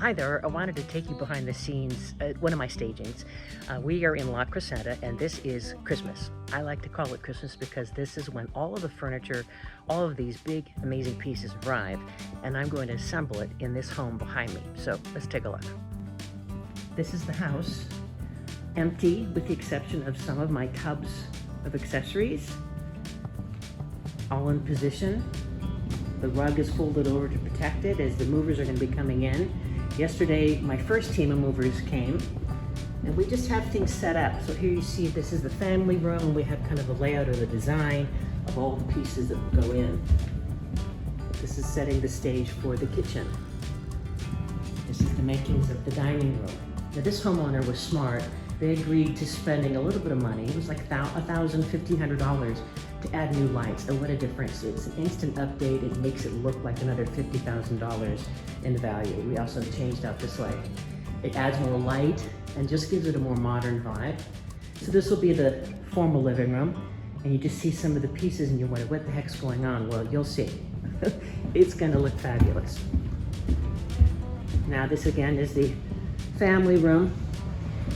Hi there. I wanted to take you behind the scenes at one of my stagings. We are in La Crescenta, and this is Christmas. I like to call it Christmas because this is when all of the furniture, all of these big, amazing pieces arrive, and I'm going to assemble it in this home behind me. So let's take a look. This is the house, empty with the exception of some of my tubs of accessories, all in position. The rug is folded over to protect it as the movers are going to be coming in. Yesterday, my first team of movers came, and we just have things set up. So here you see this is the family room. We have kind of a layout of the design of all the pieces that go in. This is setting the stage for the kitchen. This is the makings of the dining room. Now this homeowner was smart. They agreed to spending a little bit of money. It was like $1,000, $1,500 to add new lights. And what a difference. It's an instant update. It makes it look like another $50,000 in value. We also changed out this light. It adds more light and just gives it a more modern vibe. So this will be the formal living room. And you just see some of the pieces and you wonder, what the heck's going on? Well, you'll see. It's gonna look fabulous. Now this again is the family room.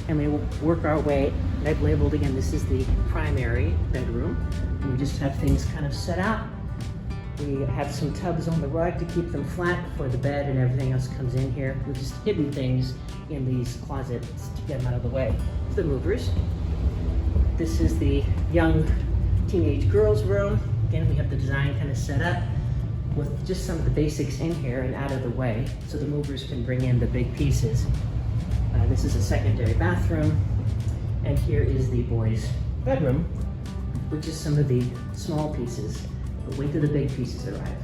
And we will work our way. I've labeled again, this is the primary bedroom. And we just have things kind of set up. We have some tubs on the rug to keep them flat before the bed and everything else comes in here. We've just hidden things in these closets to get them out of the way. The movers. This is the young teenage girls' room. Again, we have the design kind of set up with just some of the basics in here and out of the way so the movers can bring in the big pieces. This is a secondary bathroom, and here is the boys' bedroom, which is some of the small pieces. But wait till the big pieces arrive.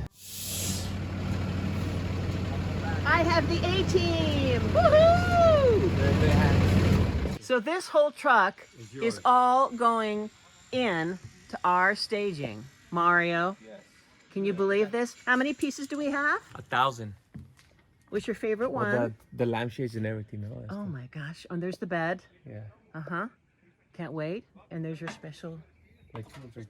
I have the A-team! Woohoo! So this whole truck is all going in to our staging. Mario, yes. Can you believe this? How many pieces do we have? 1,000. What's your favorite one? Well, the lampshades and everything. No, oh my gosh. And there's the bed. Yeah. Uh-huh. Can't wait. And there's your special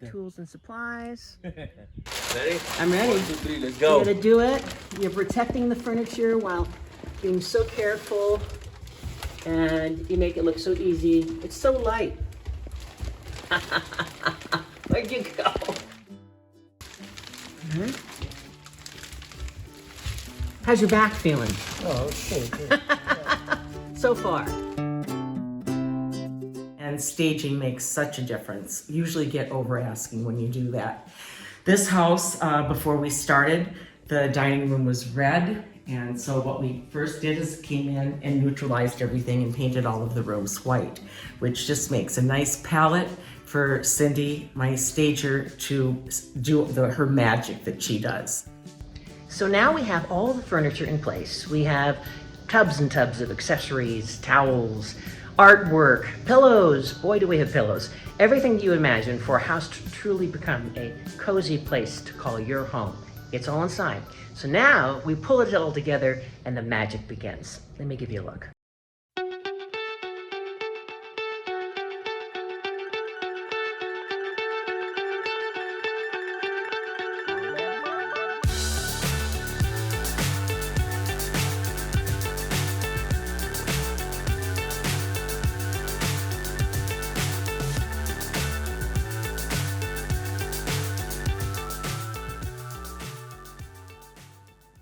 tools and supplies. Ready? I'm ready. 1, 2, 3, let's go. You're gonna do it. You're protecting the furniture while being so careful. And you make it look so easy. It's so light. Where'd you go? How's your back feeling? Oh, okay. Good. So far. And staging makes such a difference. You usually get over asking when you do that. This house, before we started, the dining room was red. And so what we first did is came in and neutralized everything and painted all of the rooms white, which just makes a nice palette for Cindy, my stager, to do her magic that she does. So now we have all the furniture in place. We have tubs and tubs of accessories, towels, artwork, pillows. Boy, do we have pillows. Everything you imagine for a house to truly become a cozy place to call your home. It's all inside. So now we pull it all together and the magic begins. Let me give you a look.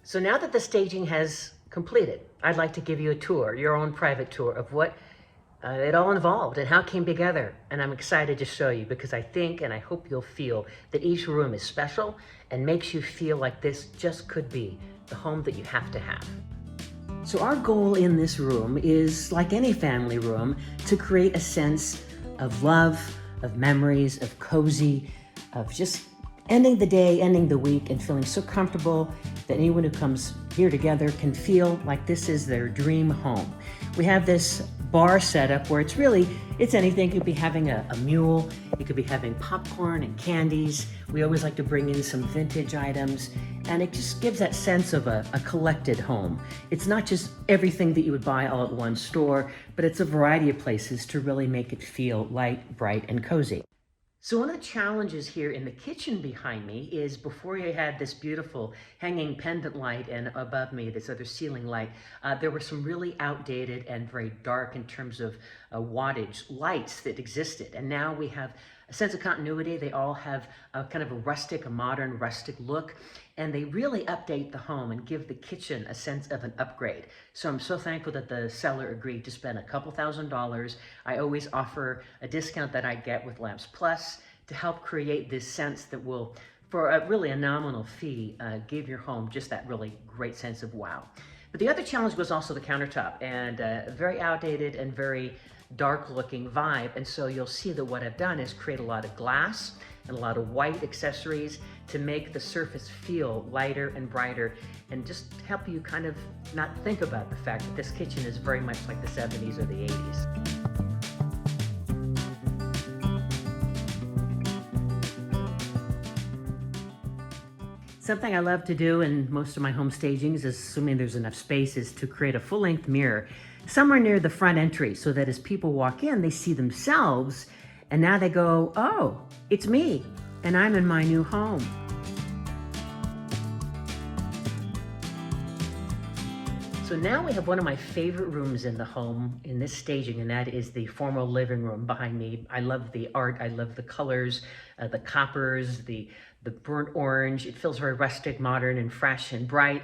So now that the staging has completed, I'd like to give you a tour, your own private tour of what it all involved and how it came together. And I'm excited to show you because I think and I hope you'll feel that each room is special and makes you feel like this just could be the home that you have to have. So our goal in this room is, like any family room, to create a sense of love, of memories, of cozy, of just ending the day, ending the week, and feeling so comfortable that anyone who comes here together can feel like this is their dream home. We have this bar setup where it's anything. You could be having a mule, you could be having popcorn and candies. We always like to bring in some vintage items, and it just gives that sense of a collected home. It's not just everything that you would buy all at one store, but it's a variety of places to really make it feel light, bright, and cozy. So one of the challenges here in the kitchen behind me is before you had this beautiful hanging pendant light and above me this other ceiling light, there were some really outdated and very dark in terms of wattage lights that existed. And now we have a sense of continuity. They all have a kind of a modern rustic look, and they really update the home and give the kitchen a sense of an upgrade. So I'm so thankful that the seller agreed to spend a couple $1,000s. I always offer a discount that I get with Lamps Plus to help create this sense that will, for really a nominal fee, give your home just that really great sense of wow. But the other challenge was also the countertop, and very outdated and very dark looking vibe. And so you'll see that what I've done is create a lot of glass and a lot of white accessories to make the surface feel lighter and brighter, and just help you kind of not think about the fact that this kitchen is very much like the 70s or the 80s. Something I love to do in most of my home stagings, assuming there's enough space, is to create a full-length mirror somewhere near the front entry so that as people walk in, they see themselves and now they go, oh, it's me and I'm in my new home. So now we have one of my favorite rooms in the home in this staging, and that is the formal living room behind me. I love the art, I love the colors, the coppers, the burnt orange. It feels very rustic, modern, and fresh and bright.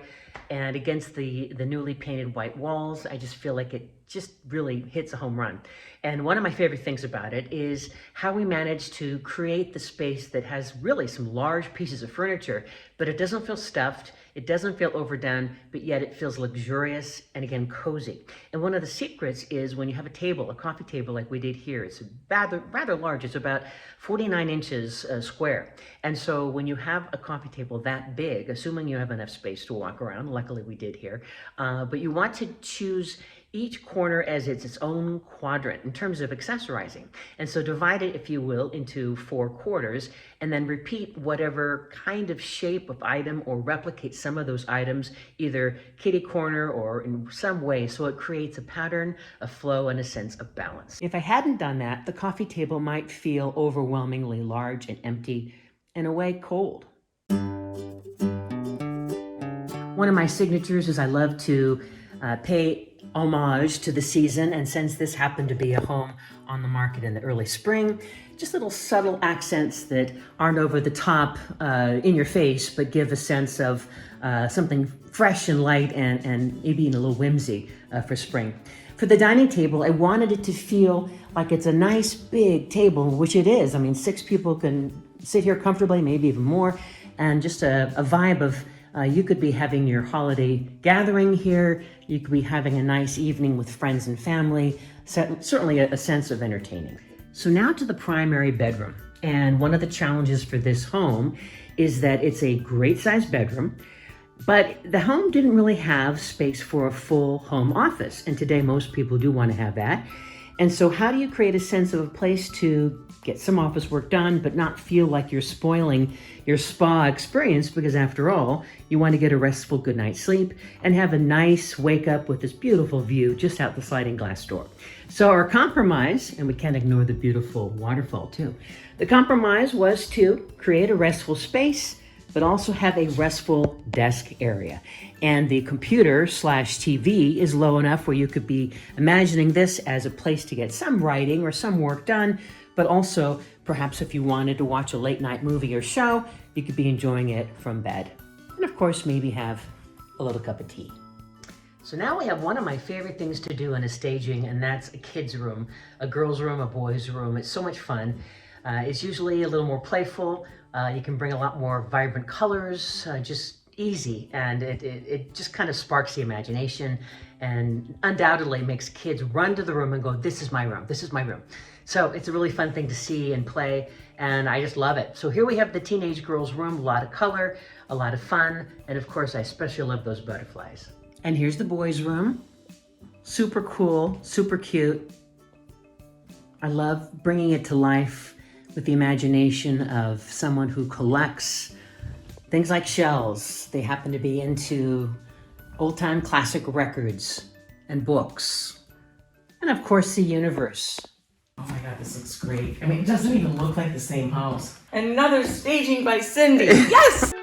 And against the newly painted white walls, I just feel like it just really hits a home run. And one of my favorite things about it is how we managed to create the space that has really some large pieces of furniture, but it doesn't feel stuffed, it doesn't feel overdone, but yet it feels luxurious and, again, cozy. And one of the secrets is when you have a table, a coffee table like we did here, it's rather large. It's about 49 inches square. And so when you have a coffee table that big, assuming you have enough space to walk around, luckily we did here, but you want to choose each corner as its own quadrant in terms of accessorizing. And so divide it, if you will, into 4 quarters, and then repeat whatever kind of shape of item or replicate some of those items, either kitty corner or in some way, so it creates a pattern, a flow, and a sense of balance. If I hadn't done that, the coffee table might feel overwhelmingly large and empty, in a way cold. One of my signatures is I love to pay homage to the season, and since this happened to be a home on the market in the early spring, just little subtle accents that aren't over the top in your face, but give a sense of something fresh and light and maybe even a little whimsy for spring. For the dining table, I wanted it to feel like it's a nice big table, which it is. I mean, 6 people can sit here comfortably, maybe even more, and just a vibe of you could be having your holiday gathering here. You could be having a nice evening with friends and family. Certainly a sense of entertaining. So now to the primary bedroom. And one of the challenges for this home is that it's a great sized bedroom, but the home didn't really have space for a full home office. And today most people do want to have that. And so how do you create a sense of a place to get some office work done, but not feel like you're spoiling your spa experience? Because after all, you want to get a restful good night's sleep and have a nice wake up with this beautiful view just out the sliding glass door. So our compromise, and we can't ignore the beautiful waterfall too, the compromise was to create a restful space, but also have a restful desk area. And the computer/TV is low enough where you could be imagining this as a place to get some writing or some work done, but also perhaps if you wanted to watch a late night movie or show, you could be enjoying it from bed. And of course, maybe have a little cup of tea. So now we have one of my favorite things to do in a staging, and that's a kid's room, a girl's room, a boy's room. It's so much fun. It's usually a little more playful. You can bring a lot more vibrant colors, just easy, and it just kind of sparks the imagination and undoubtedly makes kids run to the room and go, this is my room, this is my room. So it's a really fun thing to see and play, and I just love it. So here we have the teenage girl's room, a lot of color, a lot of fun, and of course I especially love those butterflies. And here's the boys' room. Super cool, super cute. I love bringing it to life with the imagination of someone who collects things like shells. They happen to be into old-time classic records and books. And of course, the universe. Oh my God, this looks great. I mean, it doesn't even look like the same house. Another staging by Cindy. Yes!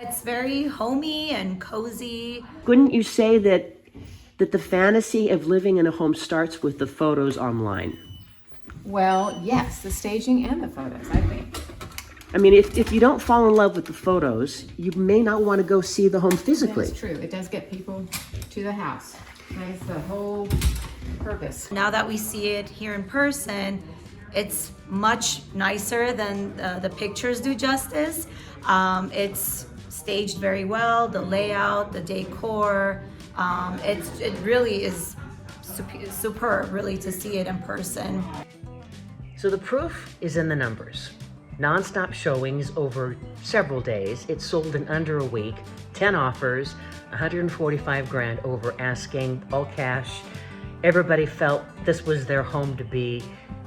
It's very homey and cozy. Wouldn't you say that the fantasy of living in a home starts with the photos online? Well, yes, the staging and the photos, I think. I mean, if you don't fall in love with the photos, you may not want to go see the home physically. That's true. It does get people to the house. That is the whole purpose. Now that we see it here in person, it's much nicer than the pictures do justice. It's staged very well, the layout, the decor. It really is superb, really, to see it in person. So the proof is in the numbers. Non-stop showings over several days. It sold in under a week, 10 offers, 145 grand over asking, all cash. Everybody felt this was their home to be,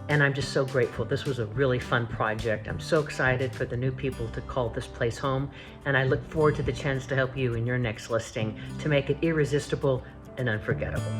and I'm just so grateful. This was a really fun project. I'm so excited for the new people to call this place home, and I look forward to the chance to help you in your next listing to make it irresistible and unforgettable.